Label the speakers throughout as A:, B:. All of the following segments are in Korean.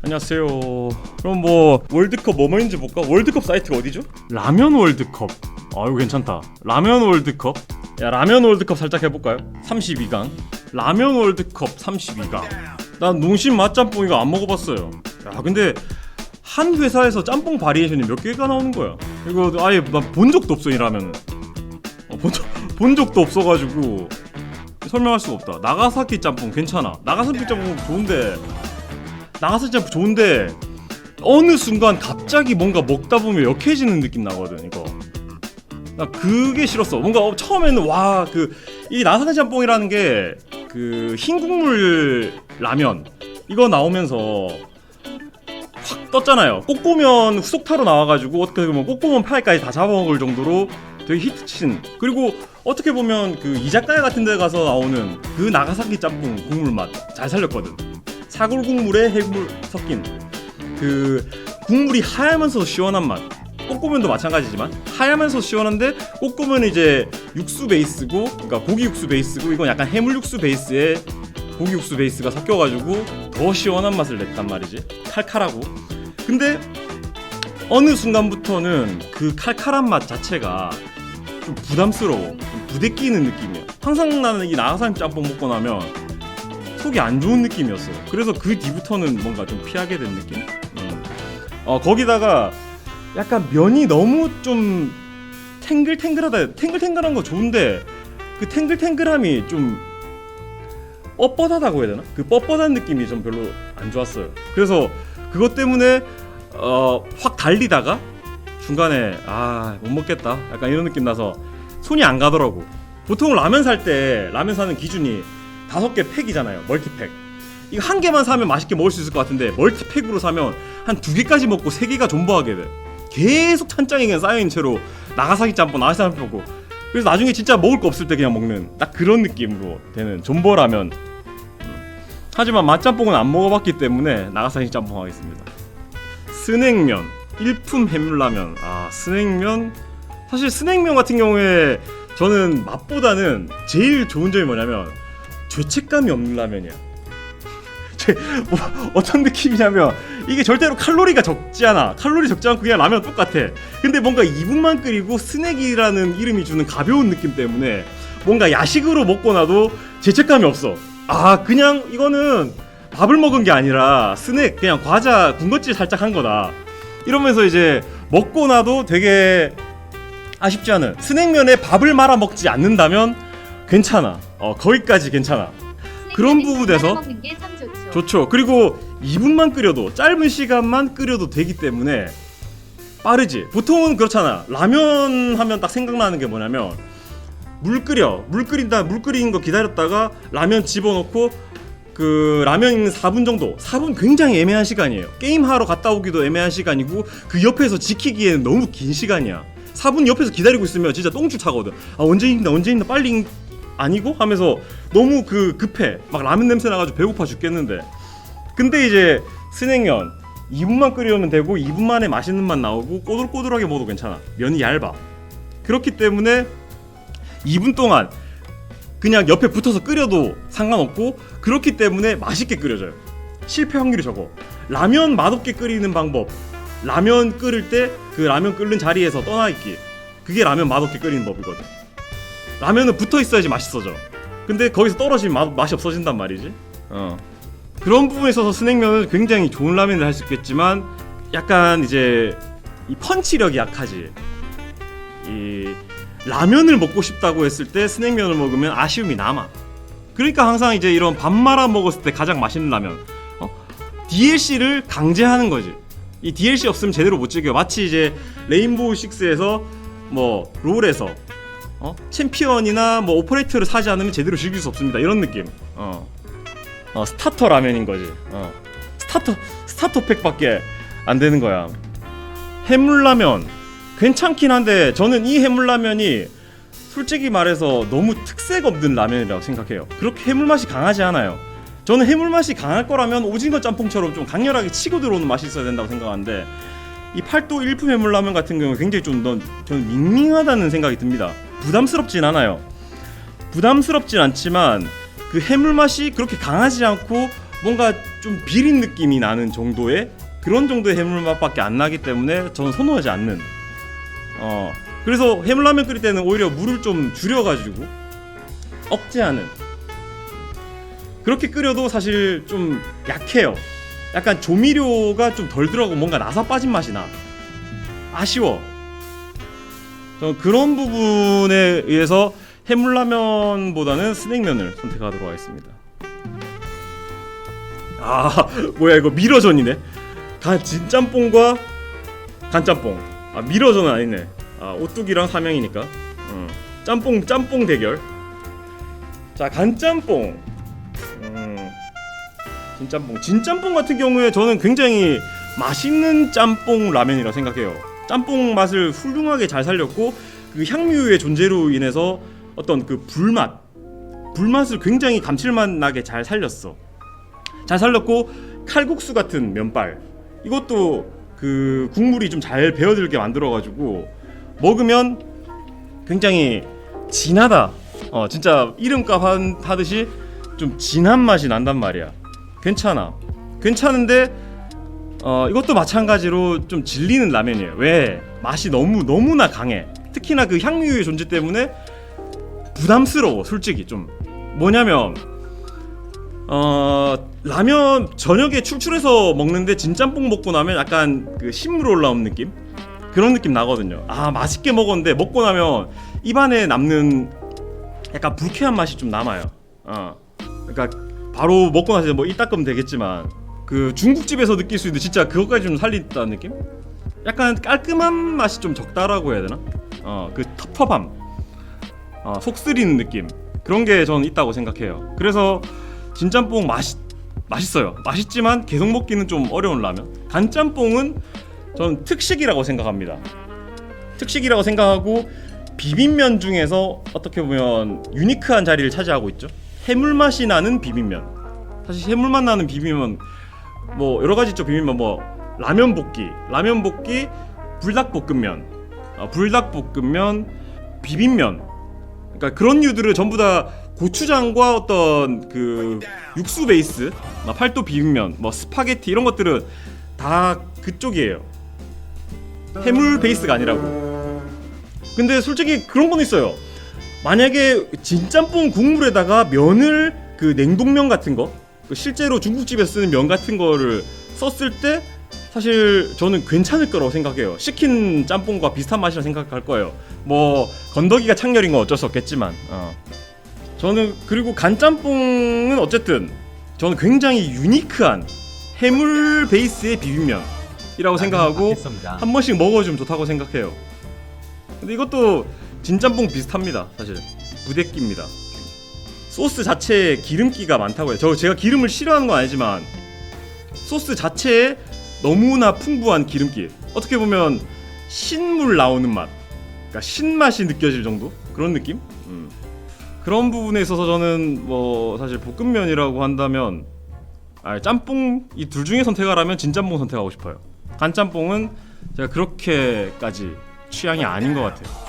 A: 안녕하세요. 그럼 뭐 월드컵 뭐 있는지 볼까? 월드컵 사이트가 어디죠? 라면 월드컵. 이거 괜찮다. 라면 월드컵. 야, 라면 월드컵 살짝 해볼까요? 32강 라면 월드컵 32강. 난 농심 맛짬뽕 이거 안 먹어봤어요. 야, 근데 한 회사에서 짬뽕 바리에이션이 몇 개가 나오는 거야. 이거 아예 나 본 적도 없어. 이 라면은 본 적도 없어가지고 설명할 수가 없다. 나가사키 짬뽕 괜찮아. 나가사키 짬뽕 좋은데 어느 순간 갑자기 뭔가 먹다 보면 역해지는 느낌 나거든. 이거 나 그게 싫었어. 뭔가 처음에는 이 나가사키 짬뽕이라는 게 그 흰 국물 라면 이거 나오면서 확 떴잖아요. 꼬꼬면 후속타로 나와가지고 어떻게 보면 꼬꼬면 파이까지 다 잡아먹을 정도로 되게 히트친. 그리고 어떻게 보면 그 이자카야 같은 데 가서 나오는 그 나가사키 짬뽕 국물 맛 잘 살렸거든. 사골 국물에 해물 섞인 그 국물이 하얗면서 시원한 맛. 꼬꼬면도 마찬가지지만 하얗면서 시원한데 꼬꼬면은 이제 육수 베이스고, 그러니까 고기 육수 베이스고, 이건 약간 해물 육수 베이스에 고기 육수 베이스가 섞여가지고 더 시원한 맛을 냈단 말이지. 칼칼하고. 근데 어느 순간부터는 그 칼칼한 맛 자체가 좀 부담스러워. 좀 부대끼는 느낌이야. 항상 나는 이 나가사키 짬뽕 먹고 나면 속이 안 좋은 느낌이었어요. 그래서 그 뒤부터는 뭔가 좀 피하게 된 느낌? 거기다가 약간 면이 너무 좀 탱글탱글한 거 좋은데 그 탱글탱글함이 좀 뻣뻣하다고 해야 되나? 그 뻣뻣한 느낌이 좀 별로 안 좋았어요. 그래서 그것 때문에 확 달리다가 중간에 못 먹겠다 약간 이런 느낌 나서 손이 안 가더라고. 보통 라면 살 때 라면 사는 기준이 5개 팩이잖아요. 멀티팩. 이거 한 개만 사면 맛있게 먹을 수 있을 것 같은데 멀티팩으로 사면 한 2개까지 먹고 3개가 존버하게 돼. 계속 찬장이 그냥 쌓여있는 채로 나가사키 짬뽕 먹고, 그래서 나중에 진짜 먹을 거 없을 때 그냥 먹는 딱 그런 느낌으로 되는 존버라면. 하지만 맛짬뽕은 안 먹어봤기 때문에 나가사키 짬뽕 하겠습니다. 스낵면, 일품 해물라면. 스낵면. 사실 스낵면 같은 경우에 저는 맛보다는 제일 좋은 점이 뭐냐면 죄책감이 없는 라면이야. 어떤 느낌이냐면 이게 절대로 칼로리가 적지 않아. 칼로리 적지 않고 그냥 라면 똑같아. 근데 뭔가 2분만 끓이고 스낵이라는 이름이 주는 가벼운 느낌 때문에 뭔가 야식으로 먹고 나도 죄책감이 없어. 그냥 이거는 밥을 먹은 게 아니라 스낵, 그냥 과자 군것질 살짝 한 거다 이러면서 이제 먹고 나도 되게 아쉽지 않은. 스낵면에 밥을 말아 먹지 않는다면 괜찮아. 거기까지 괜찮아. 그런 부분에서 좋죠. 그리고 2분만 끓여도, 짧은 시간만 끓여도 되기 때문에 빠르지. 보통은 그렇잖아. 라면 하면 딱 생각나는 게 뭐냐면 물 끓인 거 기다렸다가 라면 집어넣고 그 라면 있는 4분 정도. 4분 굉장히 애매한 시간이에요. 게임하러 갔다 오기도 애매한 시간이고 그 옆에서 지키기에는 너무 긴 시간이야. 4분 옆에서 기다리고 있으면 진짜 똥줄 차거든. 언제 익나 빨리 아니고 하면서 너무 급해. 막 라면 냄새 나가지고 배고파 죽겠는데. 근데 이제 스낵면 2분만 끓이면 되고 2분 만에 맛있는 맛 나오고 꼬들꼬들하게 먹어도 괜찮아. 면이 얇아. 그렇기 때문에 2분 동안 그냥 옆에 붙어서 끓여도 상관없고, 그렇기 때문에 맛있게 끓여져요. 실패 확률이 적어. 라면 맛없게 끓이는 방법, 라면 끓일 때 그 라면 끓는 자리에서 떠나있기, 그게 라면 맛없게 끓이는 법이거든. 라면은 붙어 있어야지 맛있어져. 근데 거기서 떨어지면 맛이 없어진단 말이지. 그런 부분에 있어서 스낵면은 굉장히 좋은 라면을 할 수 있겠지만 약간 이제 이 펀치력이 약하지. 이 라면을 먹고 싶다고 했을 때 스낵면을 먹으면 아쉬움이 남아. 그러니까 항상 이제 이런 밥 말아 먹었을 때 가장 맛있는 라면, DLC를 강제하는 거지. 이 DLC 없으면 제대로 못 즐겨. 마치 이제 레인보우 6에서 뭐 롤에서 챔피언이나 뭐 오퍼레이터를 사지 않으면 제대로 즐길 수 없습니다. 이런 느낌. 스타터 라면인 거지. 스타터 팩밖에 안 되는 거야. 해물라면 괜찮긴 한데 저는 이 해물라면이 솔직히 말해서 너무 특색 없는 라면이라고 생각해요. 그렇게 해물 맛이 강하지 않아요. 저는 해물 맛이 강할 거라면 오징어 짬뽕처럼 좀 강렬하게 치고 들어오는 맛이 있어야 된다고 생각하는데, 이 팔도 일품 해물라면 같은 경우는 굉장히 저는 밍밍하다는 생각이 듭니다. 부담스럽진 않아요. 부담스럽진 않지만 그 해물 맛이 그렇게 강하지 않고 뭔가 좀 비린 느낌이 나는 정도의 그런 정도의 해물 맛밖에 안 나기 때문에 저는 선호하지 않는. 그래서 해물라면 끓일 때는 오히려 물을 좀 줄여가지고 억제하는. 그렇게 끓여도 사실 좀 약해요. 약간 조미료가 좀 덜 들어가고 뭔가 나사 빠진 맛이 나. 아쉬워. 저는 그런 부분에 의해서 해물라면보다는 스낵면을 선택하도록 하겠습니다. 뭐야 이거 미러전이네. 진짬뽕과 간짬뽕. 미러전은 아니네. 오뚜기랑 삼양이니까. 짬뽕 대결. 자, 간짬뽕. 진짬뽕 같은 경우에 저는 굉장히 맛있는 짬뽕 라면이라 생각해요. 짬뽕 맛을 훌륭하게 잘 살렸고 그 향유의 존재로 인해서 어떤 그 불맛을 굉장히 감칠맛 나게 잘 살렸어. 잘 살렸고 칼국수 같은 면발 이것도 그 국물이 좀 잘 배어들게 만들어가지고 먹으면 굉장히 진하다. 진짜 이름값 하듯이 좀 진한 맛이 난단 말이야. 괜찮은데 이것도 마찬가지로 좀 질리는 라면이에요. 왜? 맛이 너무나 강해. 특히나 그 향유의 존재 때문에 부담스러워. 솔직히 좀 뭐냐면 라면 저녁에 출출해서 먹는데 진짬뽕 먹고 나면 약간 그 신물 올라오는 느낌? 그런 느낌 나거든요. 맛있게 먹었는데 먹고 나면 입안에 남는 약간 불쾌한 맛이 좀 남아요. 그러니까 바로 먹고 나서 뭐 이 닦으면 되겠지만 그 중국집에서 느낄 수 있는 진짜 그것까지 좀 살린다는 느낌? 약간 깔끔한 맛이 좀 적다라고 해야 되나? 그 텁텁함, 속 쓰리는 느낌 그런 게 저는 있다고 생각해요. 그래서 진짬뽕 맛있어요. 맛있지만 계속 먹기는 좀 어려운 라면. 간짬뽕은 저는 특식이라고 생각합니다. 특식이라고 생각하고 비빔면 중에서 어떻게 보면 유니크한 자리를 차지하고 있죠. 해물 맛이 나는 비빔면. 사실 해물 맛 나는 비빔면 뭐 여러 가지 있죠. 비빔면 뭐 라면 볶기, 불닭볶음면, 비빔면. 그러니까 그런 류들을 전부 다 고추장과 어떤 그 육수 베이스, 팔도 비빔면, 뭐 스파게티 이런 것들은 다 그쪽이에요. 해물 베이스가 아니라고. 근데 솔직히 그런 건 있어요. 만약에 진짬뽕 국물에다가 면을 그 냉동면 같은 거, 실제로 중국집에서 쓰는 면 같은 거를 썼을 때 사실 저는 괜찮을 거라고 생각해요. 시킨 짬뽕과 비슷한 맛이라 생각할 거예요. 뭐 건더기가 창렬인 건 어쩔 수 없겠지만 저는 그리고 간짬뽕은 어쨌든 저는 굉장히 유니크한 해물 베이스의 비빔면이라고 생각하고 한 번씩 먹어주면 좋다고 생각해요. 근데 이것도 진짬뽕 비슷합니다. 사실 부대끼입니다. 소스 자체에 기름기가 많다고 해요. 제가 기름을 싫어하는 건 아니지만 소스 자체에 너무나 풍부한 기름기. 어떻게 보면 신물 나오는 맛, 그러니까 신맛이 느껴질 정도 그런 느낌? 그런 부분에 있어서 저는 뭐 사실 볶음면이라고 한다면 짬뽕 이 둘 중에 선택하라면 진짬뽕 선택하고 싶어요. 간짬뽕은 제가 그렇게까지 취향이 아닌 것 같아요.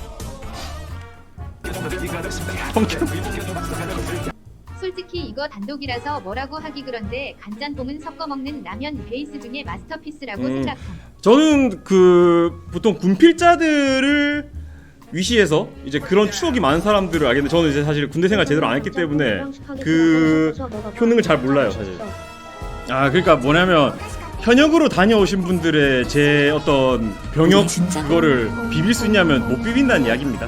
B: 솔직히 이거 단독이라서 뭐라고 하기 그런데 간짬뽕은 섞어 먹는 라면 베이스 중에 마스터피스라고 생각함.
A: 저는 그 보통 군필자들을 위시해서 이제 그런 추억이 많은 사람들을 알겠는데 저는 이제 사실 군대 생활 제대로 안 했기 때문에 그 효능을 잘 몰라요 사실. 그러니까 뭐냐면 현역으로 다녀오신 분들의 제 어떤 병역 그거를 비빌 수 있냐면 못 비빈다는 이야기입니다.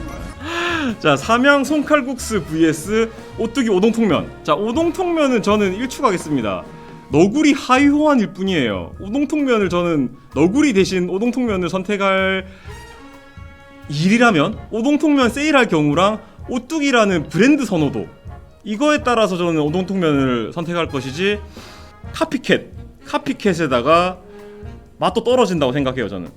A: 자, 삼양 손칼국수 vs 오뚜기 오동통면. 자, 오동통면은 저는 일축하겠습니다. 너구리 하이호환일 뿐이에요. 오동통면을 저는 너구리 대신 오동통면을 선택할 일이라면 오동통면 세일할 경우랑 오뚜기라는 브랜드 선호도 이거에 따라서 저는 오동통면을 선택할 것이지 카피캣에다가 맛도 떨어진다고 생각해요. 저는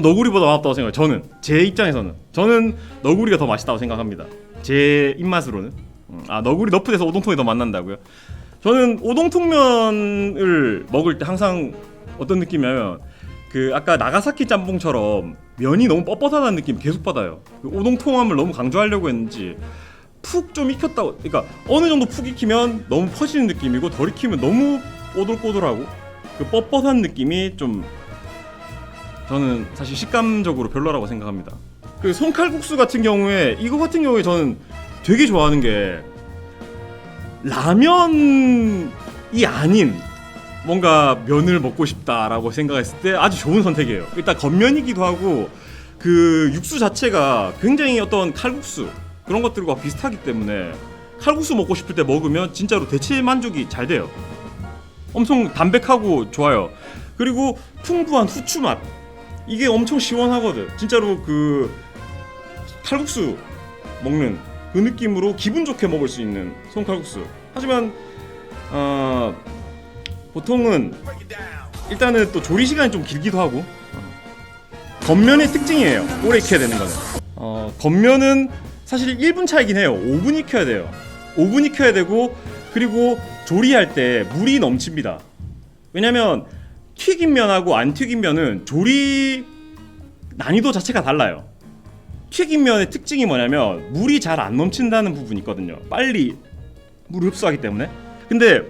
A: 너구리보다 맛없다고 생각해요. 제 입장에서는 저는 너구리가 더 맛있다고 생각합니다. 제 입맛으로는. 너구리 너프돼서 오동통이 더 맛난다고요? 저는 오동통면을 먹을 때 항상 어떤 느낌이냐면 그 아까 나가사키 짬뽕처럼 면이 너무 뻣뻣하다는 느낌 계속 받아요. 그 오동통함을 너무 강조하려고 했는지 푹 좀 익혔다고, 그러니까 어느 정도 푹 익히면 너무 퍼지는 느낌이고 덜 익히면 너무 꼬들꼬들하고 그 뻣뻣한 느낌이 좀 저는 사실 식감적으로 별로라고 생각합니다. 그 손칼국수 같은 경우에 이거 같은 경우에 저는 되게 좋아하는 게 라면이 아닌 뭔가 면을 먹고 싶다라고 생각했을 때 아주 좋은 선택이에요. 일단 겉면이기도 하고 그 육수 자체가 굉장히 어떤 칼국수 그런 것들과 비슷하기 때문에 칼국수 먹고 싶을 때 먹으면 진짜로 대체 만족이 잘 돼요. 엄청 담백하고 좋아요. 그리고 풍부한 후추 맛 이게 엄청 시원하거든. 진짜로 그 칼국수 먹는 그 느낌으로 기분 좋게 먹을 수 있는 손칼국수. 하지만 보통은 일단은 또 조리 시간이 좀 길기도 하고 겉면의 특징이에요. 오래 익혀야 되는 거는. 겉면은 사실 1분 차이긴 해요. 5분 익혀야 돼요. 5분 익혀야 되고 그리고 조리할 때 물이 넘칩니다. 왜냐면 튀긴 면하고 안 튀긴 면은 조리 난이도 자체가 달라요. 튀긴 면의 특징이 뭐냐면 물이 잘 안 넘친다는 부분이 있거든요. 빨리 물을 흡수하기 때문에. 근데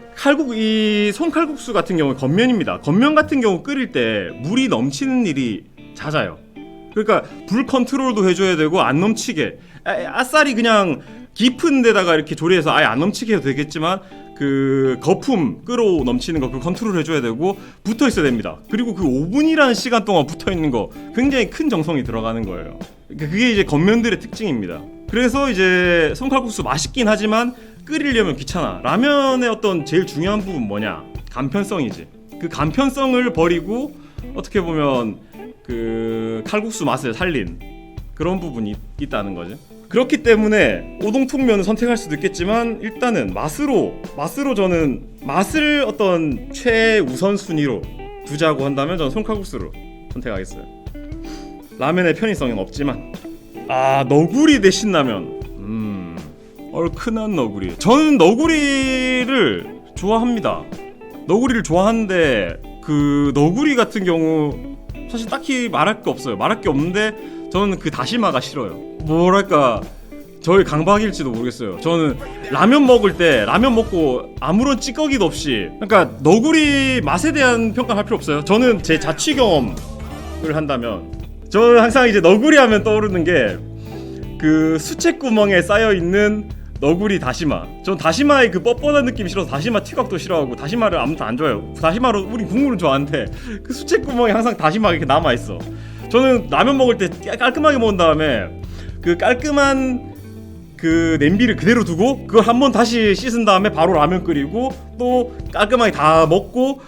A: 이 손칼국수 같은 경우는 겉면입니다. 겉면 같은 경우 끓일 때 물이 넘치는 일이 잦아요. 그러니까 불 컨트롤도 해줘야 되고 안 넘치게 아싸리 그냥 깊은 데다가 이렇게 조리해서 아예 안 넘치게 해도 되겠지만 그 거품 끓어 넘치는 거 그 컨트롤 해줘야 되고 붙어 있어야 됩니다. 그리고 그 5분이라는 시간 동안 붙어 있는 거 굉장히 큰 정성이 들어가는 거예요. 그러니까 그게 이제 겉면들의 특징입니다. 그래서 이제 손칼국수 맛있긴 하지만 끓이려면 귀찮아. 라면의 어떤 제일 중요한 부분 뭐냐? 간편성이지. 그 간편성을 버리고 어떻게 보면 그 칼국수 맛을 살린 그런 부분이 있다는 거죠. 그렇기 때문에 오동통면을 선택할 수도 있겠지만 일단은 맛으로 저는 맛을 어떤 최우선 순위로 두자고 한다면 저는 손칼국수로 선택하겠어요. 라면의 편의성은 없지만 너구리 대 신라면 얼큰한 너구리. 저는 너구리를 좋아합니다. 너구리를 좋아하는데 그 너구리 같은 경우 사실 딱히 말할 게 없어요. 말할 게 없는데 저는 그 다시마가 싫어요. 뭐랄까 저희 강박일지도 모르겠어요. 저는 라면 먹을 때 라면 먹고 아무런 찌꺼기도 없이 그러니까 너구리 맛에 대한 평가를 할 필요 없어요. 저는 제 자취 경험을 한다면 저는 항상 이제 너구리 하면 떠오르는 게 그 수채구멍에 쌓여있는 너구리 다시마. 전 다시마의 그 뻣뻣한 느낌이 싫어서 다시마 튀각도 싫어하고 다시마를 아무튼 안 좋아해요. 다시마로 우리 국물은 좋아하는데 그 수채구멍에 항상 다시마가 이렇게 남아있어. 저는 라면 먹을 때 깔끔하게 먹은 다음에 그 깔끔한 그 냄비를 그대로 두고 그걸 한번 다시 씻은 다음에 바로 라면 끓이고 또 깔끔하게 다 먹고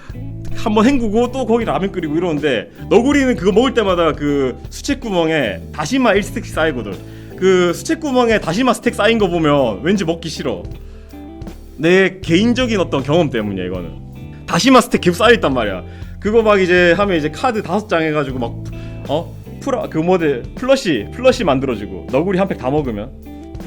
A: 한번 헹구고 또 거기 라면 끓이고 이러는데 너구리는 그거 먹을 때마다 그 수채구멍에 다시마 1스택씩 쌓이거든. 그 수채구멍에 다시마 스택 쌓인 거 보면 왠지 먹기 싫어. 내 개인적인 어떤 경험 때문이야. 이거는 다시마 스택 계속 쌓여있단 말이야. 그거 막 이제 하면 이제 카드 5장 해가지고 막 그 모델 플러시 만들어주고 너구리 한 팩 다 먹으면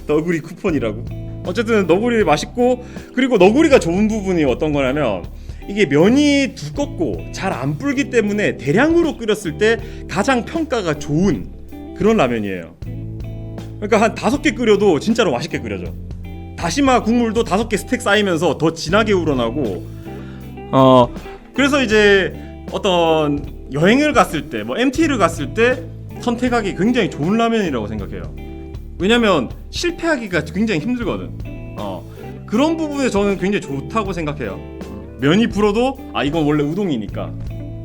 A: 너구리 쿠폰이라고. 어쨌든 너구리 맛있고 그리고 너구리가 좋은 부분이 어떤 거냐면 이게 면이 두껍고 잘 안 불기 때문에 대량으로 끓였을 때 가장 평가가 좋은 그런 라면이에요. 그러니까 한 5개 끓여도 진짜로 맛있게 끓여져. 다시마 국물도 5개 스택 쌓이면서 더 진하게 우러나고 그래서 이제 어떤 여행을 갔을 때 뭐 MT를 갔을 때 선택하기 굉장히 좋은 라면이라고 생각해요. 왜냐면 실패하기가 굉장히 힘들거든. 그런 부분에 저는 굉장히 좋다고 생각해요. 면이 불어도 이건 원래 우동이니까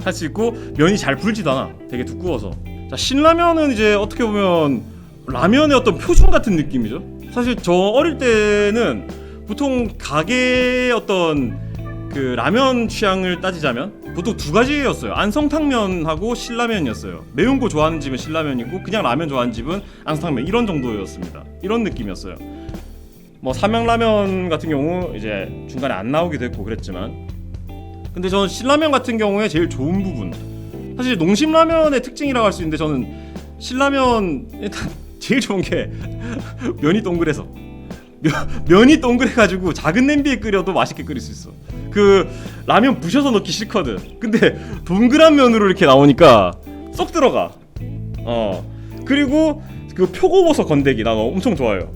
A: 할 수 있고 면이 잘 불지도 않아. 되게 두꺼워서. 자, 신라면은 이제 어떻게 보면 라면의 어떤 표준 같은 느낌이죠. 사실 저 어릴 때는 보통 가게의 어떤 그 라면 취향을 따지자면 보통 2가지였어요. 안성탕면하고 신라면이었어요. 매운 거 좋아하는 집은 신라면이고 그냥 라면 좋아하는 집은 안성탕면 이런 정도였습니다. 이런 느낌이었어요. 뭐 삼양라면 같은 경우 이제 중간에 안 나오기도 했고 그랬지만 근데 저는 신라면 같은 경우에 제일 좋은 부분 사실 농심라면의 특징이라고 할 수 있는데 저는 신라면 일단 제일 좋은 게 면이 동그래서 면이 동그래가지고 작은 냄비에 끓여도 맛있게 끓일 수 있어. 그 라면 부셔서 넣기 싫거든. 근데 동그란 면으로 이렇게 나오니까 쏙 들어가. 그리고 그 표고버섯 건더기 나 엄청 좋아해요.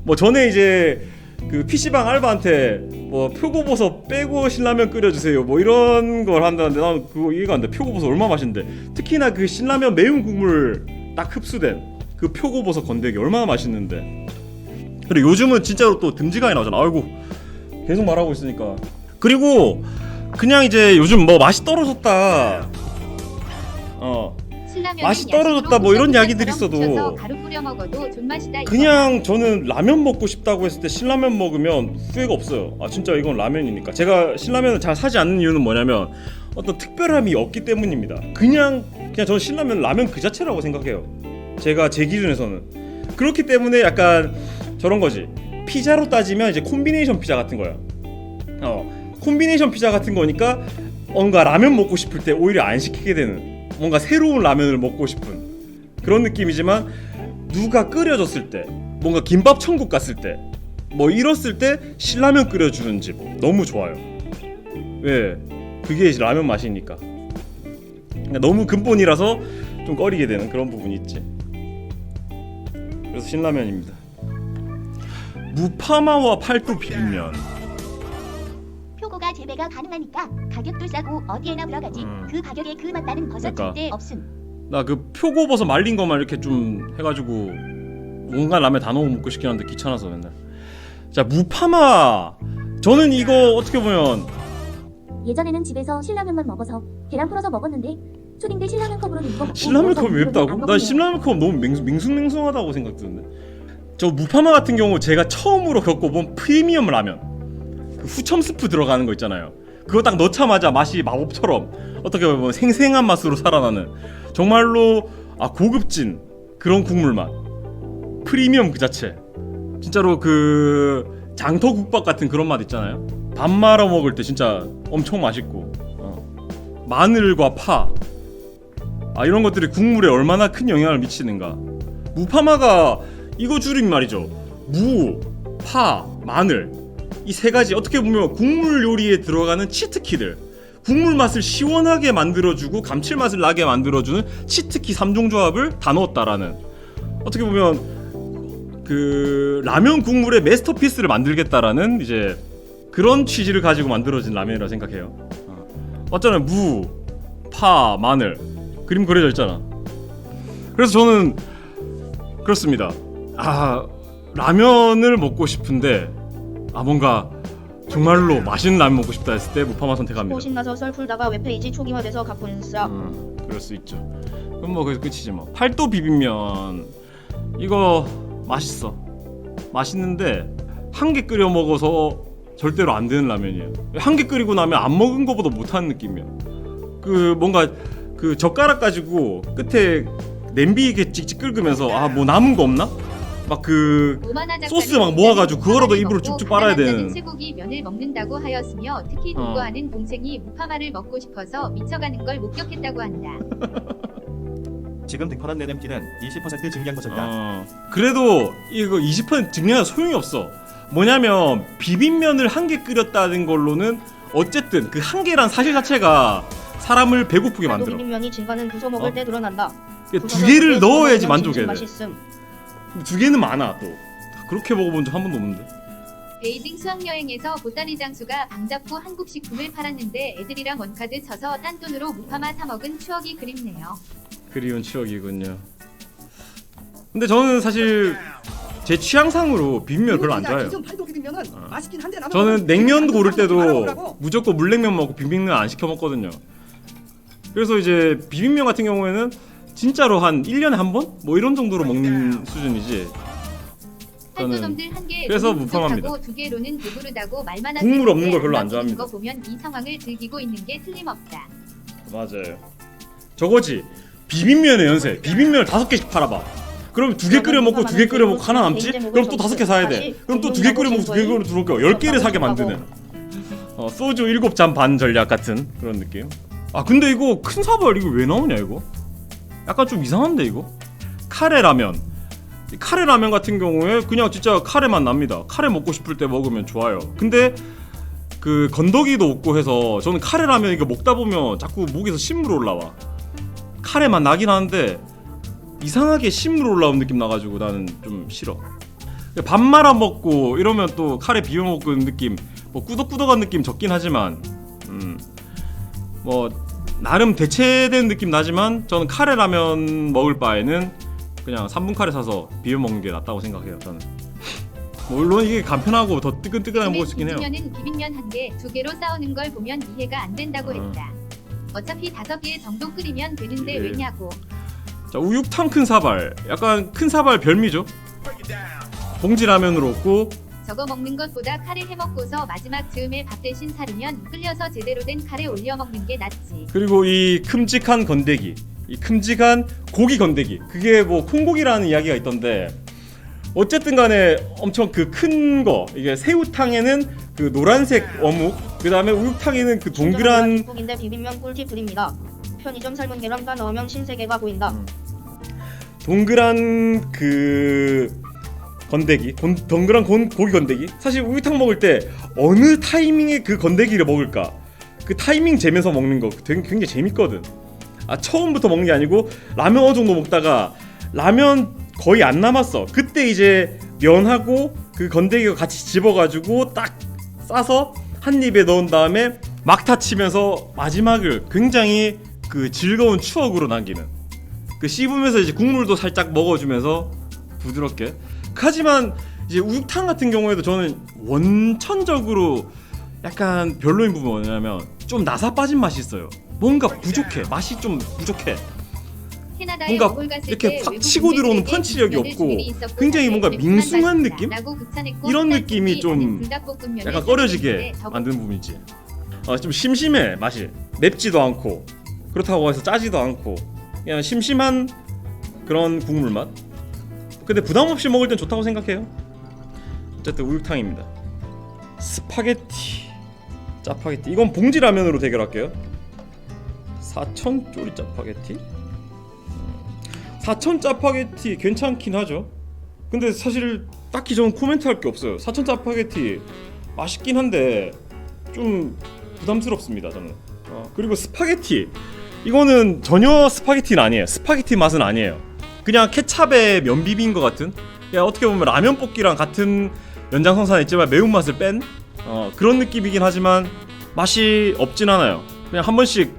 A: 뭐 전에 이제 그 PC방 알바한테 뭐 표고버섯 빼고 신라면 끓여주세요 뭐 이런 걸 한다는데 나는 그거 이해가 안 돼. 표고버섯 얼마나 맛있는데, 특히나 그 신라면 매운 국물 딱 흡수된 그 표고버섯 건더기 얼마나 맛있는데. 그리고 요즘은 진짜로 또 듬직하게 나오잖아. 아이고 계속 말하고 있으니까. 그리고 그냥 이제 요즘 뭐 맛이 떨어졌다, 맛이 떨어졌다 뭐 이런 이야기들이 있어도
B: 가루 뿌려 먹어도 존맛이다.
A: 그냥 저는 라면 먹고 싶다고 했을 때 신라면 먹으면 후회가 없어요. 아 진짜 이건 라면이니까. 제가 신라면을 잘 사지 않는 이유는 뭐냐면 어떤 특별함이 없기 때문입니다. 그냥 저는 신라면 라면 그 자체라고 생각해요. 제가 제 기준에서는. 그렇기 때문에 약간 저런 거지. 피자로 따지면 이제 콤비네이션 피자 같은 거야. 콤비네이션 피자 같은 거니까 뭔가 라면 먹고 싶을 때 오히려 안 시키게 되는, 뭔가 새로운 라면을 먹고 싶은 그런 느낌이지만, 누가 끓여줬을 때, 뭔가 김밥 천국 갔을 때, 뭐 이랬을 때 신라면 끓여주는 집 너무 좋아요. 왜? 그게 이제 라면 맛이니까. 그러니까 너무 근본이라서 좀 꺼리게 되는 그런 부분이 있지. 그래서 신라면입니다. 무파마와 팔도 비빔면.
C: 표고가 재배가 가능하니까 가격도 싸고 어디에나 들어가지. 그 가격에 그 맛나는 버섯
A: 그러니까.
C: 절대 없음.
A: 나 그 표고버섯 말린 것만 이렇게 좀 해가지고 온갖 라면 다 넣어 먹고 싶긴 한데 귀찮아서 맨날. 자, 무파마. 저는 이거 어떻게 보면
D: 예전에는 집에서 신라면만 먹어서 계란 풀어서 먹었는데 초딩 때 신라면 컵으로 이거 먹고
A: 신라면
D: 먹어서
A: 컵이 맵다고?
D: 안
A: 난
D: 먹었네요.
A: 신라면 컵 너무 밍숭맹숭하다고 생각드는데. 저 무파마 같은 경우 제가 처음으로 겪어본 프리미엄 라면, 그 후첨 스프 들어가는 거 있잖아요. 그거 딱 넣자마자 맛이 마법처럼 어떻게 보면 생생한 맛으로 살아나는, 정말로 고급진 그런 국물 맛, 프리미엄 그 자체. 진짜로 그 장터국밥 같은 그런 맛 있잖아요. 밥 말아 먹을 때 진짜 엄청 맛있고, 마늘과 파, 이런 것들이 국물에 얼마나 큰 영향을 미치는가. 무파마가 이거 줄임 말이죠. 무, 파, 마늘, 이 세 가지 어떻게 보면 국물 요리에 들어가는 치트키들, 국물 맛을 시원하게 만들어주고 감칠맛을 나게 만들어주는 치트키 3종 조합을 다 넣었다라는, 어떻게 보면 그 라면 국물의 마스터피스를 만들겠다라는 이제 그런 취지를 가지고 만들어진 라면이라 생각해요. 어쩌면 무, 파, 마늘 그림 그려져 있잖아. 그래서 저는 그렇습니다. 라면을 먹고 싶은데 뭔가 정말로 맛있는 라면 먹고 싶다 했을 때 무파마 선택합니다.
E: 신나서 썰 풀다가 웹페이지 초기화돼서 가뿐싸.
A: 그럴 수 있죠. 그럼 뭐 그래서 끝이지 뭐. 팔도 비빔면 이거 맛있어. 맛있는데 한 개 끓여 먹어서 절대로 안 되는 라면이에요. 한 개 끓이고 나면 안 먹은 거보다 못하는 느낌이야. 그 뭔가 그 젓가락 가지고 끝에 냄비 이렇게 찍찍 끓으면서 뭐 남은 거 없나? 막 그 소스 막 모아가지고 그거라도 입으로 쭉쭉 빨아야 되는.
B: 쇠고기 면을 먹는다고 하였으며 특히 동거하는 동생이 무파마를 먹고 싶어서 미쳐가는 걸 목격했다고 한다.
F: 지금 등판한 내냄기는 20% 증량 것이다.
A: 그래도 이거 20% 증량은 소용이 없어. 뭐냐면 비빔면을 한 개 끓였다는 걸로는 어쨌든 그 한 개란 사실 자체가 사람을 배고프게 만들어.
E: 비빔면이 증가는 부숴 먹을 때 드러난다.
A: 두 개를 넣어야지 만족해야 돼.
E: 맛있음.
A: 두 개는 많아 또. 그렇게 먹어본 적 한 번도 없는데.
B: 베이징 수학여행에서 보따리 장수가 방잡고 한국 식품을 팔았는데 애들이랑 원카드 쳐서 딴 돈으로 무파마 사 먹은 추억이 그립네요.
A: 그리운 추억이군요. 근데 저는 사실 제 취향상으로 비빔면 별로 안 좋아해요. 저는 냉면 고를 때도 무조건 물냉면 먹고 비빔면 안 시켜 먹거든요. 그래서 이제 비빔면 같은 경우에는 진짜로 한 1년에 한 번? 뭐 이런 정도로 먹는 수준이지. 저는 그래서 무파마입니다.
B: 두 개로는 배부르다고 말만
A: 국물 없는 걸 별로 안 좋아합니다.
B: 거 보면 이 상황을 즐기고 있는 게 틀림없다.
A: 맞아요. 저거지. 비빔면의 연쇄. 비빔면을 5개씩 팔아봐. 그럼 2개 끓여 먹고 2개 끓여 먹고 하나 남지? 그럼 또 5개 사야 돼. 그럼 또 2개 끓여 먹고 2개 끓여 들어올까? 10개를 사게 만드는. 소주 7잔 반 전략 같은 그런 느낌. 근데 이거 큰 사발 이거 왜 나오냐 이거? 약간 좀 이상한데 이거? 카레 라면. 카레 라면 같은 경우에 그냥 진짜 카레만 납니다. 카레 먹고 싶을 때 먹으면 좋아요. 근데 그 건더기도 없고 해서 저는 카레 라면 이거 먹다 보면 자꾸 목에서 신물 올라와. 카레만 나긴 하는데 이상하게 신물 올라온 느낌 나가지고 나는 좀 싫어. 밥 말아 먹고 이러면 또 카레 비벼 먹는 느낌, 뭐 꾸덕꾸덕한 느낌 적긴 하지만 뭐 나름 대체된 느낌 나지만 저는 카레 라면 먹을 바에는 그냥 3분 카레 사서 비벼 먹는 게 낫다고 생각해요. 저는 물론 이게 간편하고 더 뜨끈뜨끈하게 먹을 수 있긴 해요.
B: 비빔면은 비빔면 한 개, 두 개로 싸우는 걸 보면 이해가 안 된다고 했다. 어차피 5개 정도 끓이면 되는데
A: 예.
B: 왜냐고.
A: 자, 우육탕 큰 사발, 약간 큰 사발 별미죠. 봉지 라면으로 없고
B: 저거 먹는 것보다 카레 해먹고서 마지막 즈음에 밥 대신 사르면 끓여서 제대로 된 카레 올려 먹는 게 낫지.
A: 그리고 이 큼직한 건더기, 이 큼직한 고기 건더기, 그게 뭐 콩고기라는 이야기가 있던데 어쨌든 간에 엄청 그 큰 거, 이게 새우탕에는 그 노란색 어묵, 그 다음에 우육탕에는 그 동그란
E: 국인데 비빔면 꿀팁 드립니다. 편의점 삶은 계란과 넣으면 신세계가 보인다.
A: 동그란 그 건더기, 동그란 고기 건더기. 사실 우유탕 먹을 때 어느 타이밍에 그 건더기를 먹을까, 그 타이밍 재면서 먹는 거 굉장히 재밌거든. 아, 처음부터 먹는 게 아니고 라면 어느 정도 먹다가 라면 거의 안 남았어. 그때 이제 면하고 그 건더기가 같이 집어가지고 딱 싸서 한 입에 넣은 다음에 막타 치면서 마지막을 굉장히 그 즐거운 추억으로 남기는, 그 씹으면서 이제 국물도 살짝 먹어주면서 부드럽게. 하지만 이제 우육탕 같은 경우에도 저는 원천적으로 약간 별로인 부분은 뭐냐면 좀 나사 빠진 맛이 있어요. 뭔가 부족해. 맛이 좀 부족해.
B: 캐나다에
A: 뭔가
B: 어골 갔을
A: 이렇게
B: 때
A: 확
B: 외국
A: 치고 들어오는
B: 분들에게
A: 펀치력이
B: 비빔면을
A: 없고
B: 주일이 있었고
A: 굉장히 뭔가
B: 매콤한
A: 밍숭한
B: 맛이다
A: 느낌?
B: 라고 극찬했고
A: 이런
B: 한
A: 느낌이
B: 달치
A: 좀
B: 나는 불닭볶음면에
A: 약간 꺼려지게
B: 섞였는데 저거
A: 만드는 부분이지. 좀 심심해 맛이. 맵지도 않고 그렇다고 해서 짜지도 않고 그냥 심심한 그런 국물 맛. 근데 부담 없이 먹을 땐 좋다고 생각해요. 어쨌든 우육탕입니다. 스파게티, 짜파게티. 이건 봉지 라면으로 대결할게요. 사천 쪼리 짜파게티. 사천 짜파게티 괜찮긴 하죠. 근데 사실 딱히 저는 코멘트할 게 없어요. 사천 짜파게티 맛있긴 한데 좀 부담스럽습니다, 저는. 그리고 스파게티, 이거는 전혀 스파게티는 아니에요. 스파게티 맛은 아니에요. 그냥 케찹에 면 비빈 것 같은, 그냥 어떻게 보면 라면 볶기랑 같은 연장선상에 있지만 매운맛을 뺀 그런 느낌이긴 하지만 맛이 없진 않아요. 그냥 한 번씩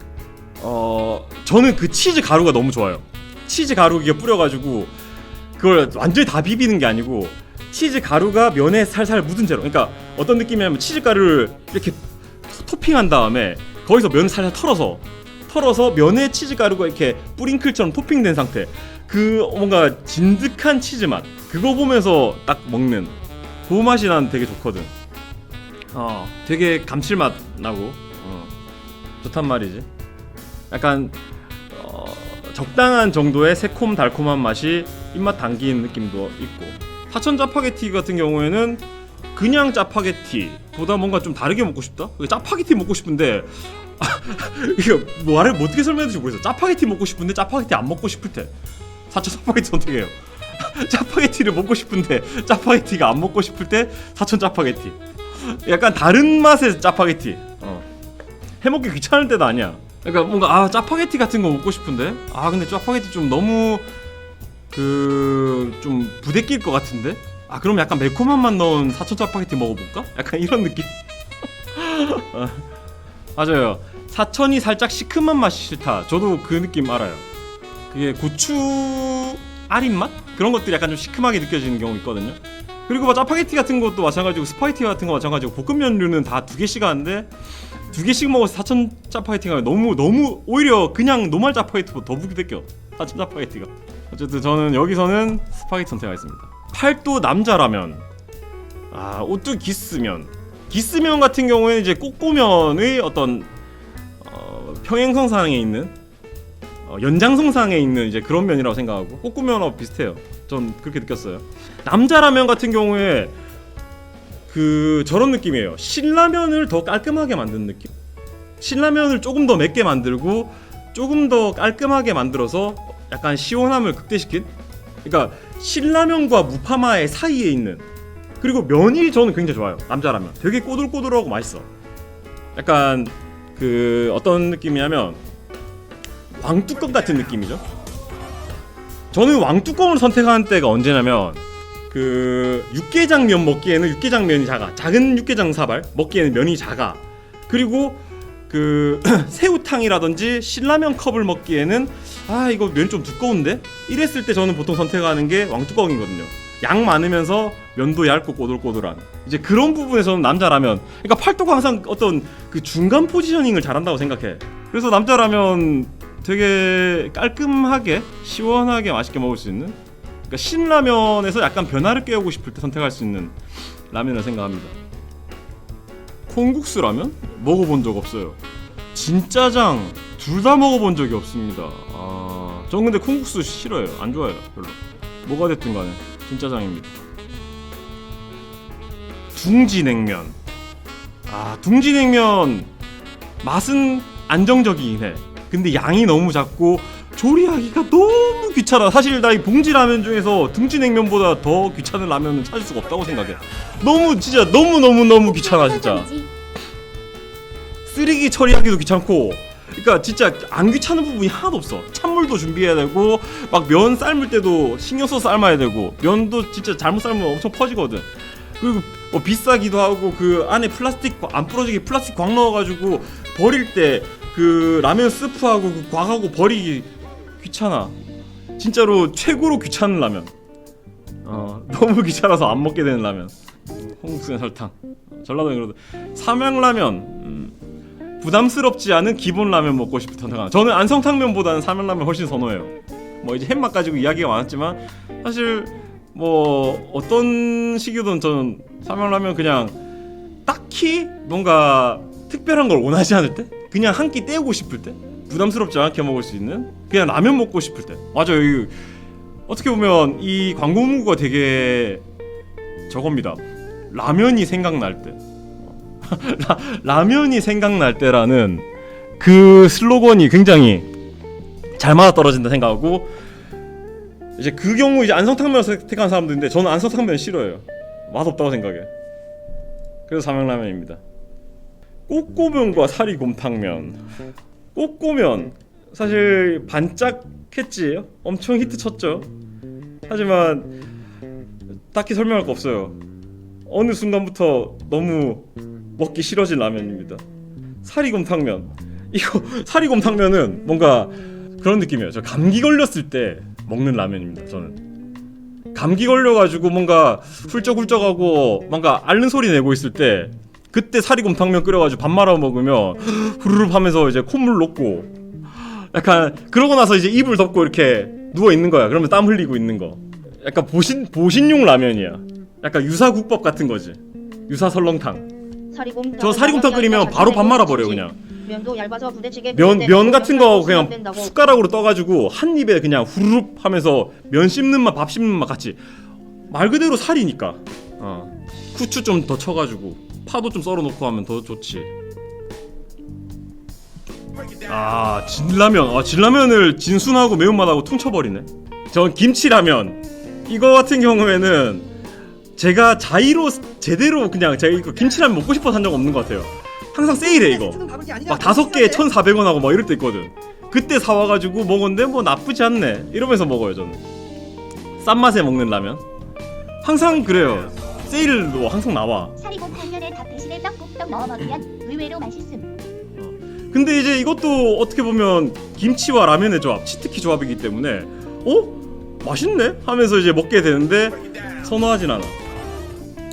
A: 저는 그 치즈 가루가 너무 좋아요. 치즈 가루 이게 뿌려가지고 그걸 완전히 다 비비는 게 아니고 치즈 가루가 면에 살살 묻은 채로, 그러니까 어떤 느낌이냐면 치즈 가루를 이렇게 토핑한 다음에 거기서 면을 살살 털어서 면에 치즈 가루가 이렇게 뿌링클처럼 토핑된 상태, 그 뭔가 진득한 치즈 맛, 그거 보면서 딱 먹는 그 맛이 난 되게 좋거든. 되게 감칠맛 나고 좋단 말이지. 약간 적당한 정도의 새콤 달콤한 맛이 입맛 당기는 느낌도 있고, 사천 짜파게티 같은 경우에는 그냥 짜파게티보다 뭔가 좀 다르게 먹고 싶다? 짜파게티 먹고 싶은데 이거 말을 어떻게 설명해야 될지 모르겠어. 짜파게티 먹고 싶은데 짜파게티 안 먹고 싶을 때 사천 짜파게티 선택해요. 짜파게티를 먹고 싶은데 짜파게티가 안 먹고 싶을 때 사천 짜파게티. 약간 다른 맛의 짜파게티. 해먹기 귀찮을 때도 아니야. 그러니까 뭔가 짜파게티 같은 거 먹고 싶은데 근데 짜파게티 좀 너무 좀 부대낄 것 같은데 그럼 약간 매콤한 맛 넣은 사천 짜파게티 먹어볼까? 약간 이런 느낌. 맞아요. 사천이 살짝 시큼한 맛이 싫다. 저도 그 느낌 알아요. 그게 고추 아린 맛? 그런 것들이 약간 좀 시큼하게 느껴지는 경우 있거든요. 그리고 뭐 짜파게티 같은 것도 마찬가지고 스파게티 같은 거 마찬가지고 볶음면류는 다 2개씩 하는데 2개씩 먹어서 사천 짜파게티가 너무 오히려 그냥 노말 짜파게티보다 더 부대껴. 사천 짜파게티가. 어쨌든 저는 여기서는 스파게티 선택하겠습니다. 팔도 남자라면 오뚜 기스면 같은 경우에는 이제 꼬꼬면의 어떤 평행선상에 있는 연장선상에 있는 이제 그런 면이라고 생각하고 꼬꼬면하고 비슷해요. 전 그렇게 느꼈어요. 남자라면 같은 경우에 저런 느낌이에요. 신라면을 더 깔끔하게 만드는 느낌? 신라면을 조금 더 맵게 만들고 조금 더 깔끔하게 만들어서 약간 시원함을 극대시킨? 그러니까 신라면과 무파마의 사이에 있는, 그리고 면이 저는 굉장히 좋아요. 남자라면 되게 꼬들꼬들하고 맛있어. 약간 어떤 느낌이냐면 왕뚜껑 같은 느낌이죠. 저는 왕뚜껑을 선택하는 때가 언제냐면 그 육개장면 먹기에는 육개장면이 작아. 작은 육개장 사발 먹기에는 면이 작아. 그리고 그 새우탕이라든지 신라면 컵을 먹기에는 아 이거 면 좀 두꺼운데? 이랬을 때 저는 보통 선택하는 게 왕뚜껑이거든요. 양 많으면서 면도 얇고 꼬들꼬들한 이제 그런 부분에서는 남자라면 그러니까 팔도가 항상 어떤 그 중간 포지셔닝을 잘한다고 생각해. 그래서 남자라면 되게 깔끔하게 시원하게 맛있게 먹을 수 있는 그러니까 신라면에서 약간 변화를 꾀우고 싶을 때 선택할 수 있는 라면을 생각합니다. 콩국수 라면? 먹어본 적 없어요. 진짜장 둘 다 먹어본 적이 없습니다. 전 근데 콩국수 싫어요. 안 좋아해요. 별로. 뭐가 됐든 간에 진짜장입니다. 둥지냉면. 둥지냉면 맛은 안정적이긴 해. 근데 양이 너무 작고 조리하기가 너무 귀찮아. 사실 나 이 봉지 라면 중에서 둥지냉면보다 더 귀찮은 라면은 찾을 수가 없다고 생각해. 너무 진짜 너무 귀찮아 진짜. 쓰레기 처리하기도 귀찮고. 그러니까 진짜 안 귀찮은 부분이 하나도 없어. 찬물도 준비해야 되고 막 면 삶을 때도 신경 써서 삶아야 되고 면도 진짜 잘못 삶으면 엄청 퍼지거든. 그리고 뭐 비싸기도 하고 그 안에 플라스틱 안 부러지게 플라스틱 광 넣어가지고 버릴 때 그 라면 스프하고 그 광하고 버리기 귀찮아. 진짜로 최고로 귀찮은 라면. 너무 귀찮아서 안 먹게 되는 라면. 홍국수에 설탕. 전라도에 그래도 삼양라면. 부담스럽지 않은 기본 라면 먹고 싶을 텐데 저는 안성탕면보다는 삼양라면 훨씬 선호해요. 뭐 이제 햄맛 가지고 이야기가 많았지만 사실 뭐 어떤 시기든 저는 삼양라면 그냥 딱히 뭔가 특별한 걸 원하지 않을 때 그냥 한 끼 때우고 싶을 때 부담스럽지 않게 먹을 수 있는 그냥 라면 먹고 싶을 때 맞아요. 어떻게 보면 이 광고 문구가 되게 저겁니다. 라면이 생각날 때 라면이 생각날 때라는 그 슬로건이 굉장히 잘 맞아떨어진다 생각하고 이제 그 경우 이제 안성탕면을 선택한 사람들인데 저는 안성탕면 싫어해요. 맛없다고 생각해. 그래서 삼양라면입니다. 꼬꼬면과 사리곰탕면. 꼬꼬면 사실 반짝했지 엄청 히트 쳤죠. 하지만 딱히 설명할 거 없어요. 어느 순간부터 너무 먹기 싫어진 라면입니다. 사리곰탕면. 이거 사리곰탕면은 뭔가 그런 느낌이에요. 저 감기 걸렸을 때 먹는 라면입니다. 저는 감기 걸려가지고 뭔가 훌쩍훌쩍하고 뭔가 앓는 소리 내고 있을 때 그때 사리곰탕면 끓여가지고 밥 말아 먹으면 후루룩 하면서 이제 콧물 녹고 약간 그러고 나서 이제 이불 덮고 이렇게 누워 있는 거야. 그러면 땀 흘리고 있는 거. 약간 보신용 라면이야. 약간 유사국밥 같은 거지. 유사 설렁탕. 저 사리곰탕 끓이면 바로 밥 말아 버려 그냥.
E: 면도 얇아서 부대찌개
A: 면 같은 거 그냥 숟가락으로 떠가지고 한 입에 그냥 후루룩 하면서 면 씹는 맛, 밥 씹는 맛 같이 말 그대로 살이니까. 후추 좀 더 쳐가지고 파도 좀 썰어놓고 하면 더 좋지. 진라면. 진라면을 진순하고 매운맛하고 퉁쳐버리네. 전 김치라면. 이거 같은 경우에는 제가 자의로 제대로 그냥 제가 이거 김치라면 먹고 싶어서 산 적 없는 것 같아요. 항상 세일해 이거. 막 5개에 1,400원 하고 막 이럴 때 있거든. 그때 사와가지고 먹었는데 뭐 나쁘지 않네 이러면서 먹어요 저는. 싼 맛에 먹는 라면. 항상 그래요. 세일도 항상 나와.
C: 사리곰탕면에 밥 대신에 떡국떡 넣어 먹으면 의외로 맛있음.
A: 근데 이제 이것도 어떻게 보면 김치와 라면의 조합, 치트키 조합이기 때문에 맛있네? 하면서 이제 먹게 되는데 선호하진 않아.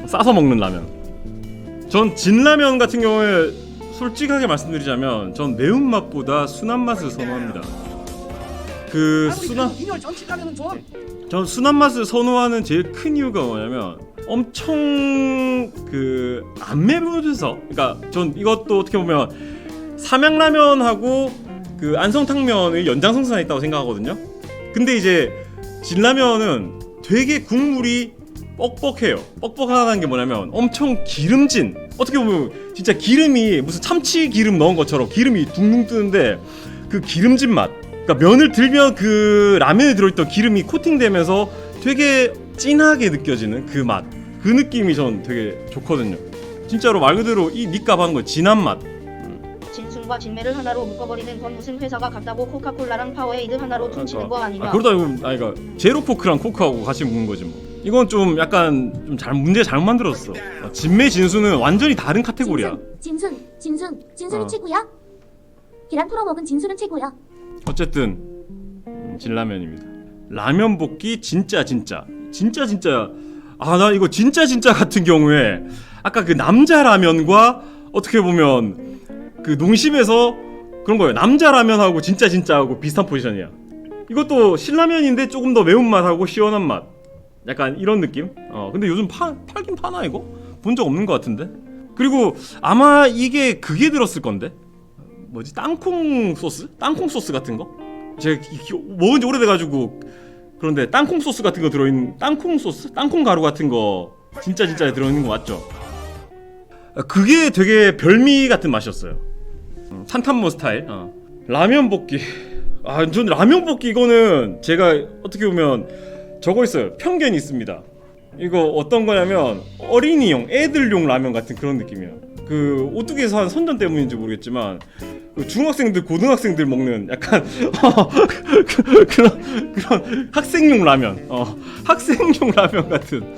A: 싸서 먹는 라면. 전 진라면 같은 경우에 솔직하게 말씀드리자면 전 매운맛보다 순한 맛을 선호합니다. 전 순한 맛을 선호하는 제일 큰 이유가 뭐냐면 엄청 안 매우면서 그러니까 전 이것도 어떻게 보면 삼양라면하고 그 안성탕면의 연장선상에 있다고 생각하거든요. 근데 이제 진라면은 되게 국물이 뻑뻑해요. 뻑뻑하다는 게 뭐냐면 엄청 기름진, 어떻게 보면 진짜 기름이 무슨 참치 기름 넣은 것처럼 기름이 둥둥 뜨는데 그 기름진 맛, 그러니까 면을 들면 그 라면에 들어있던 기름이 코팅되면서 되게 진하게 느껴지는 그 맛, 그 느낌이 전 되게 좋거든요. 진짜로 말 그대로 이 니값 하는 거 진한 맛.
E: 진순과 진매를 하나로 묶어버리는 건 무슨 회사가 같다고 코카콜라랑 파워에이드 하나로 퉁치는 거 아니냐.
A: 그러다 보면 그러니까 제로코크랑 코크하고 같이 먹는 거지 뭐. 이건 좀 약간 문제 잘못 만들었어. 진매 진수는 완전히 다른 카테고리야.
D: 진순이
A: 어.
D: 최고야. 계란 풀어 먹은 진수는 최고야.
A: 어쨌든 진라면입니다. 라면 볶기 진짜. 아, 나 이거 진짜 같은 경우에 아까 그 남자 라면과 어떻게 보면 그 농심에서 그런 거예요. 남자 라면하고 진짜하고 비슷한 포지션이야. 이것도 신라면인데 조금 더 매운맛하고 시원한 맛. 약간 이런 느낌? 근데 요즘 팔긴 파나 이거? 본 적 없는 것 같은데? 그리고 아마 이게 그게 들었을 건데? 뭐지? 땅콩 소스? 땅콩 소스 같은 거? 제가 먹은 지 오래돼가지고 그런데 땅콩 소스 같은 거 들어있는 땅콩 소스? 땅콩 가루 같은 거 진짜에 들어있는 거 맞죠? 그게 되게 별미 같은 맛이었어요. 산탄모 스타일. 라면 볶기. 전 라면 볶기 이거는 제가 어떻게 보면 저거 있어요. 편견이 있습니다. 이거 어떤 거냐면 어린이용, 애들용 라면 같은 그런 느낌이에요. 그 오뚜기에서 한 선전 때문인지 모르겠지만 그 중학생들, 고등학생들 먹는 약간 그런 학생용 라면, 학생용 라면 같은.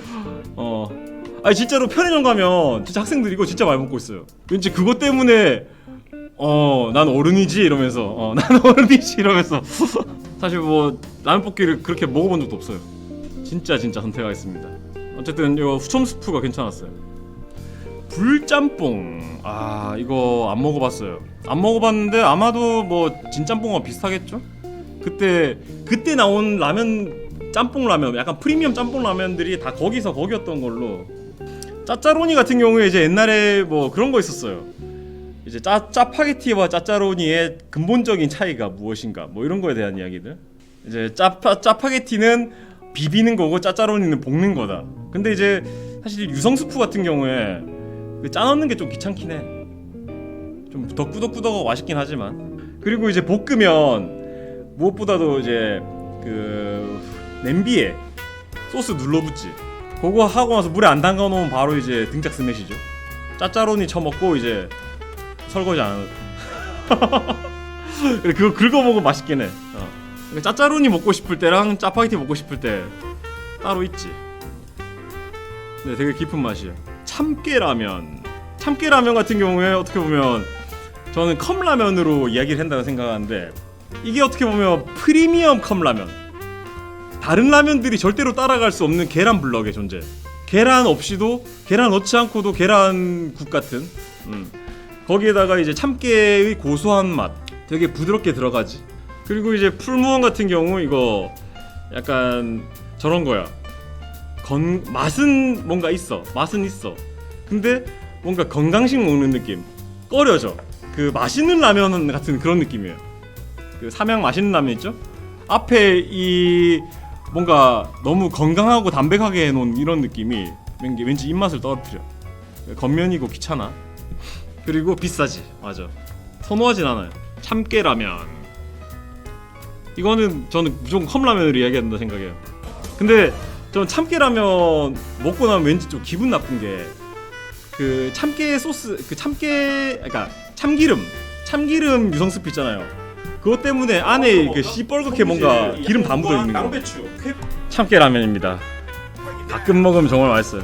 A: 아니 진짜로 편의점 가면 진짜 학생들 이거 진짜 많이 먹고 있어요. 왠지 그것 때문에 난 어른이지 이러면서 난 어른이지 이러면서 사실 뭐 라면 볶기를 그렇게 먹어본 적도 없어요. 진짜 선택하겠습니다. 어쨌든 이거 후첨 스프가 괜찮았어요. 불짬뽕. 이거 안 먹어봤어요. 안 먹어봤는데 아마도 뭐 진짬뽕과 비슷하겠죠? 그때 나온 라면, 짬뽕 라면, 약간 프리미엄 짬뽕 라면들이 다 거기였던 걸로. 짜짜로니 같은 경우에 이제 옛날에 뭐 그런 거 있었어요. 이제 짜파게티와 짜짜로니의 근본적인 차이가 무엇인가, 뭐 이런 거에 대한 이야기들. 이제 짜파게티는 비비는 거고 짜짜로니는 볶는 거다. 근데 이제 사실 유성스프 같은 경우에 그 짜 넣는 게 좀 귀찮긴 해. 좀 더 꾸덕꾸덕하고 맛있긴 하지만. 그리고 이제 볶으면 무엇보다도 이제 그 냄비에 소스 눌러붙지. 그거 하고 나서 물에 안 담가 놓으면 바로 이제 등짝 스매시죠. 짜짜로니 쳐먹고 이제 설거지 안 하고. 그거 긁어 먹으면 맛있긴 해. 그러니까 짜짜로니 먹고 싶을 때랑 짜파게티 먹고 싶을 때 따로 있지. 네, 되게 깊은 맛이에요. 참깨라면 같은 경우에 어떻게 보면 저는 컵라면으로 이야기를 한다고 생각하는데 이게 어떻게 보면 프리미엄 컵라면. 다른 라면들이 절대로 따라갈 수 없는 계란 블럭의 존재. 계란 넣지 않고도 계란국 같은. 거기에다가 이제 참깨의 고소한 맛, 되게 부드럽게 들어가지. 그리고 이제 풀무원 같은 경우 이거 약간 저런 거야. 맛은 뭔가 있어. 근데 뭔가 건강식 먹는 느낌. 꺼려져. 그 맛있는 라면 같은 그런 느낌이에요. 그 삼양 맛있는 라면 있죠? 앞에 이 뭔가 너무 건강하고 담백하게 해놓은 이런 느낌이 왠지 입맛을 떨어뜨려. 겉면이고 귀찮아. 그리고 비싸지. 맞아. 선호하진 않아요. 참깨라면. 이거는 저는 무조건 컵라면으로 이야기한다 생각해요. 근데 저는 참깨라면 먹고 나면 왠지 좀 기분 나쁜 게 그 참깨 소스, 그러니까 참기름 유성스프 있잖아요. 그것 때문에 안에 그 시뻘겋게 뭔가 기름 다 묻어 있는 거. 참깨라면입니다. 가끔 먹으면 정말 맛있어요.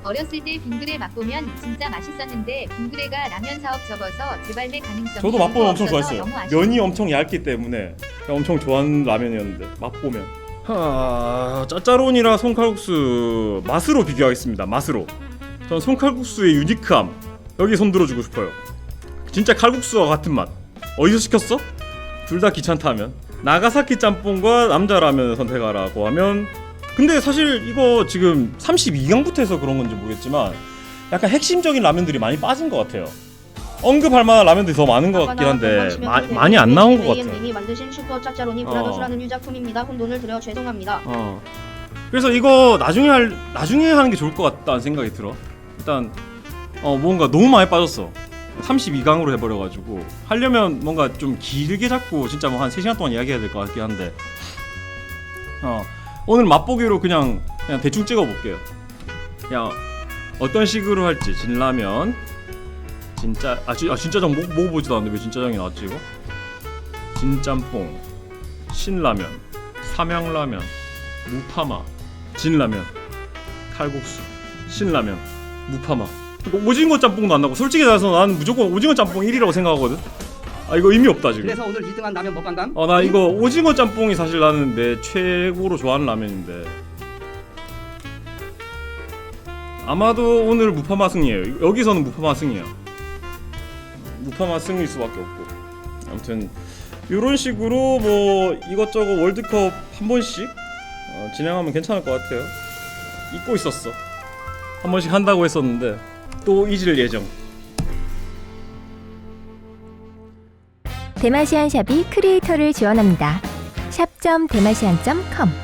B: 어렸을 때 빙그레 맛보면 진짜 맛있었는데 빙그레가 라면 사업 접어서 재발매 가능성이
A: 저도 맛보면 엄청
B: 없어서
A: 좋아했어요.
B: 너무 아쉬워요.
A: 면이 엄청 얇기 때문에 엄청 좋아하는 라면이었는데 맛보면. 짜짜로니랑 손칼국수 맛으로 비교하겠습니다. 맛으로. 전 손칼국수의 유니크함 여기 손들어주고 싶어요. 진짜 칼국수와 같은 맛. 어디서 시켰어? 둘 다 귀찮다 하면 나가사키 짬뽕과 남자라면을 선택하라고 하면, 근데 사실 이거 지금 32강부터 해서 그런 건지 모르겠지만 약간 핵심적인 라면들이 많이 빠진 것 같아요. 언급할 만한 라면들이 더 많은 것 같긴 한데 많이 안 나온 것 같아요.
E: 님이 만드신 슈퍼 짜짜로니 브라더스라는 유작품입니다. 혼돈을 들여 죄송합니다.
A: 그래서 이거 나중에 하는 게 좋을 것 같다는 생각이 들어. 일단 뭔가 너무 많이 빠졌어. 32강으로 해버려가지고 하려면 뭔가 좀 길게 잡고 진짜 뭐 한 3시간 동안 이야기해야 될 것 같긴 한데 오늘 맛보기로 그냥 대충 찍어볼게요. 그냥 어떤 식으로 할지. 진라면, 진짜장 먹어보지도 않는데 왜 진짜장이 나왔지 이거? 진짬뽕, 신라면, 삼양라면, 무파마, 진라면, 칼국수, 신라면, 무파마. 이거 오징어 짬뽕도 안 나고 솔직히 말해서 나는 무조건 오징어 짬뽕 1위라고 생각하거든. 아 이거 의미 없다 지금.
G: 그래서 오늘 2등한 라면 먹방감.
A: 나 이거 오징어 짬뽕이 사실 나는 내 최고로 좋아하는 라면인데 아마도 오늘 무파마 승이에요. 여기서는 무파마 승이야. 무파마 승일 수밖에 없고. 아무튼 이런 식으로 뭐 이것저것 월드컵 한 번씩 진행하면 괜찮을 것 같아요. 잊고 있었어. 한 번씩 한다고 했었는데 또 잊을 예정.
H: 대마시안 샵이 크리에이터를 지원합니다. 샵.대마시안.com